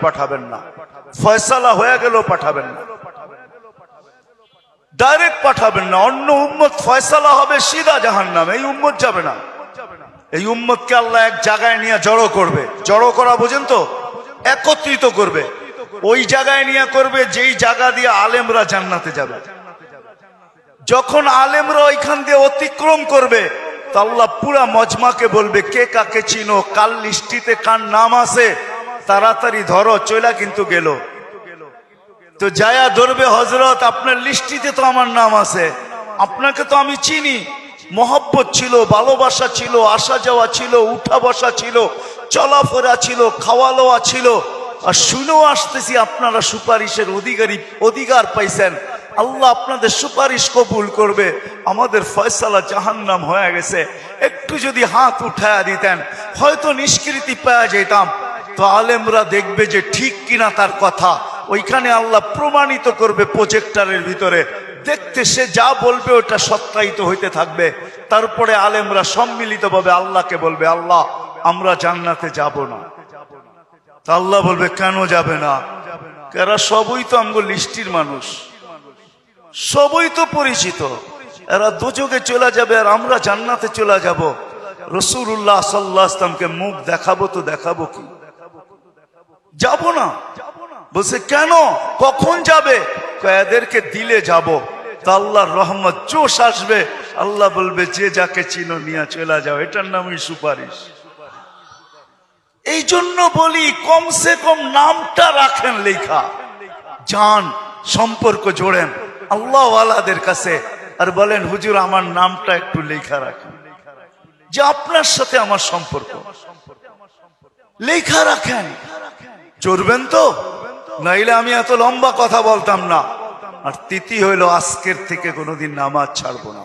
পাঠাবেন না, ফয়সালা হয়ে গেল পাঠাবেন না, ডাইরেক্ট পাঠাবেন না। অন্য উম্মত ফয়সালা হবে সিধা জাহান্নামে, এই উম্মত যাবে না। এই উম্মতকে আল্লাহ এক জায়গায় নিয়ে জড়ো করবে। জড়ো করা বোঝেন তো? একত্রিত করবে। ওই জায়গায় নিয়ে করবে যেই জায়গা দিয়ে আলেমরা জান্নাতে যাবে। যখন আলেমরা ওইখান দিয়ে অতিক্রম করবে তো আল্লাহ পুরা মজমাকে বলবে, কে কাকে চিনো, কাল লিস্টিতে কার নাম আছে, তাড়াতাড়ি ধরো, চইলা কিন্তু গেল। তো যায়া ধরবে, হযরত আপনার লিস্টিতে তো আমার নাম আছে, আপনাকে তো আমি চিনি, মহব্বত ছিল, ভালোবাসা ছিল, আসা যাওয়া ছিল, উঠা বসা ছিল, চলাফেরা ছিল, খাওয়া লওয়া ছিল, আর শুনেও আসতেছি আপনারা সুপারিশের অধিকার পাইছেন। আল্লাহ আপনাদের সুপারিশ কবুল করবে, আমাদের ফয়সালা জাহান্নাম হয়ে গেছে, একটু যদি হাত উঠায়া দিতেন হয়তো নিষ্কৃতি পাওয়া যেতাম। তো আলেমরা দেখবে যে ঠিক কিনা তার কথা, ওইখানে আল্লাহ প্রমাণিত করবে প্রজেক্টরের ভিতরে, দেখতে সে যা বলবে ওটা সত্যায়িত হইতে থাকবে। তারপরে আলেমরা সম্মিলিতভাবে আল্লাহকে বলবে, আল্লাহ আমরা জান্নাতে যাব না। তা আল্লাহ বলবে, কেন যাবে না? এরা সবই তো আমগো লিস্টির মানুষ, সবই তো পরিচিত, এরা দুযোগে চলে যাবে আর আমরা জান্নাতে চলে যাব। রাসূলুল্লাহ সাল্লাল্লাহু আলাইহি ওয়াসাল্লামকে মুখ দেখাবো তো দেখাবো কি? যাব না। বলছে কেন, কখন যাবে? এদেরকে দিলে যাব। তা আল্লাহর রহমত জোশ আসবে, আল্লাহ বলবে যে যাকে চিনো নিয়ে চলে যাও, এটার নামই সুপারিশ। এই জন্য বলি কমসে কম নামটা রাখেন লেখা, জান সম্পর্ক জোড়েন আল্লাহ ওয়ালাদের কাছে, আর বলেন হুজুর আমার নামটা একটু লেখা রাখেন, যে আপনার সাথে আমার সম্পর্ক লেখা রাখেন। চড়বেন তো, নাইলে আমি এত লম্বা কথা বলতাম না। আর তিথি হইল আজকের থেকে কোনোদিন নামাজ ছাড়বো না,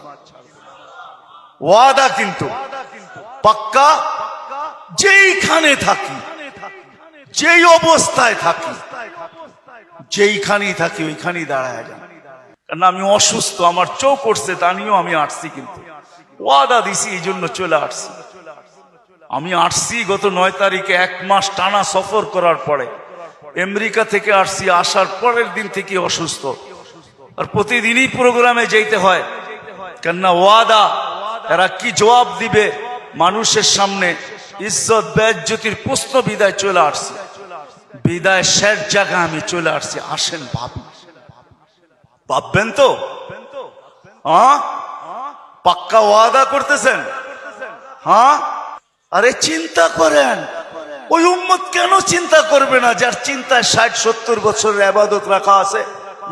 ওয়াদা কিন্তু পাক্কা। যেইখানে থাকি, যেই অবস্থায় থাকি, যেইখানেই থাকি ওইখানেই দাঁড়ায় যান। কারণ আমি অসুস্থ, আমার চোখ করছে, তা নিয়েও আমি আসছি, কিন্তু ওয়াদা দিছি এই জন্য চলে আসছি। আমি আসছি গত 9 তারিখে, 1 মাস টানা সফর করার পরে আমেরিকা থেকে আসছি, আসার পরের দিন থেকে অসুস্থ। আর প্রতিদিনই প্রোগ্রামে যেতে হয়, কেননা ওয়াদা। এরা কি জবাব দিবে মানুষের সামনে? ইজ্জত বেজ্জতির প্রশ্ন। বিদায় চলে আসছি, বিদায় শেষ জায়গা আমি চলে আসছি। আসেন ভাবি, ভাববেন তো? হ্যাঁ, পাক্কা ওয়াদা করতেছেন? হ্যাঁ, আরে চিন্তা করেন, ওই উম্মত কেন চিন্তা করবে না যার চিন্তায় 60-70 বছরের ইবাদত রাখা আছে?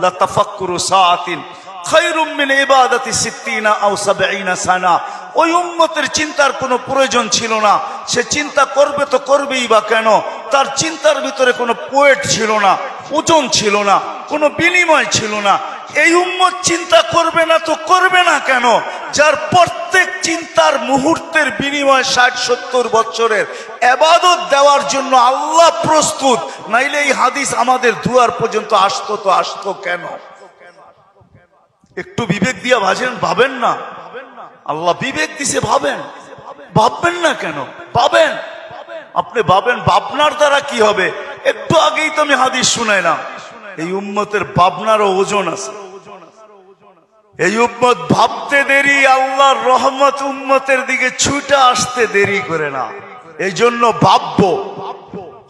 লা তাফাক্কুরু সাআতিন খায়রুম মিন ইবাদাতি 60 আও 70 সানা। ওই উম্মতের চিন্তার কোনো প্রয়োজন ছিল না। সে চিন্তা করবে তো করবেই বা কেন? তার চিন্তার ভিতরে কোনো পোয়েট ছিল না, ওজন ছিল না, কোনো বিনিময় ছিল না। এই উম্মত চিন্তা করবে না তো করবে না কেন? যার প্রত্যেক চিন্তার মুহূর্তের বিনিময় 60-70 বছরের ইবাদত দেওয়ার জন্য আল্লাহ প্রস্তুত। নাইলে এই হাদিস আমাদের দুয়ার পর্যন্ত আসতো তো আসতো কেন? একটু বিবেক দিয়া ভাবেন না? আল্লাহ বিবেক দিছে, ভাবেন। ভাববেন না কেন? ভাবেন, আপনি ভাবেন। ভাবনার দ্বারা কি হবে? একটু আগেই তো আমি হাদিস শুনাইলাম, এই উম্মতের ভাবনারও ওজন আছে। এই উম্মত ভাবতে দেরি, আল্লাহর রহমত উম্মতের দিকে ছুটে আসতে দেরি করে না। এই জন্য ভাববো,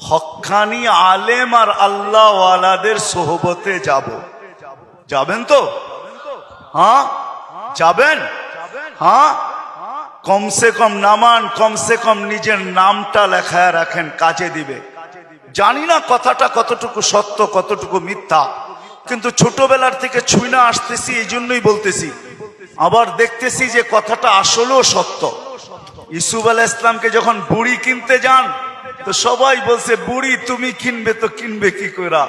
হক্কানি আলেম আর আল্লাহ ওয়ালাদের সোহবতে যাব। যাবেন তো? হ্যাঁ, যাবেন? হ্যাঁ, কমসে কম নামান, কমসে কম নিজের নামটা লেখায় রাখেন, কাজে দিবে। জানি না কথাটা কতটুকু সত্য কতটুকু মিথ্যা, কিন্তু ছোটবেলার থেকে ছুঁইনা আসতেছি, এই জন্যই বলতেছি। আবার দেখতেছি যে কথাটা আসলেও সত্য। ইউসুফ আলাইহিস সালামকে যখন বুড়ি কিনতে যান, তো সবাই বলছে বুড়ি তুমি কিনবে তো কিনবে কি কইরা?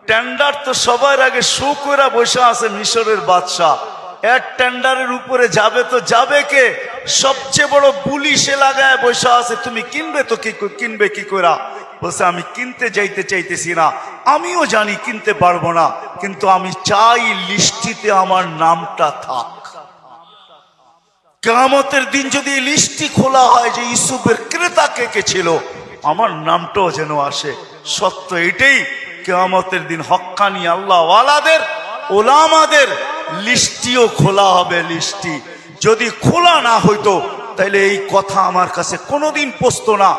টেন্ডার তো সবার আগে শো কইরা বসে আছে মিশরের বাদশাহ। এর টেন্ডারের উপরে যাবে তো যাবে কে? সবচেয়ে বড় বুলি সে লাগায় বসে আছে, তুমি কিনবে তো কিনবে কি কইরা? বলছে আমি কিনতে যাইতে চাইতেছি না, আমিও জানি কিনতে পারবো না, কিন্তু আমি চাই লিস্টিতে আমার নামটা থাক। কিয়ামতের দিন যদি লিস্টটি খোলা হয় যে ইউসুফের ক্রেতা কে কে ছিল, আমার নামটাও যেন আসে। সত্য এটাই, কিয়ামতের দিন হক্কানি আল্লাহ ওয়ালাদের ওলামাদের লিস্টিও খোলা হবে। লিস্টি যদি খোলা না হইতো তাইলে এই কথা আমার কাছে কোনোদিন পৌঁছতো না।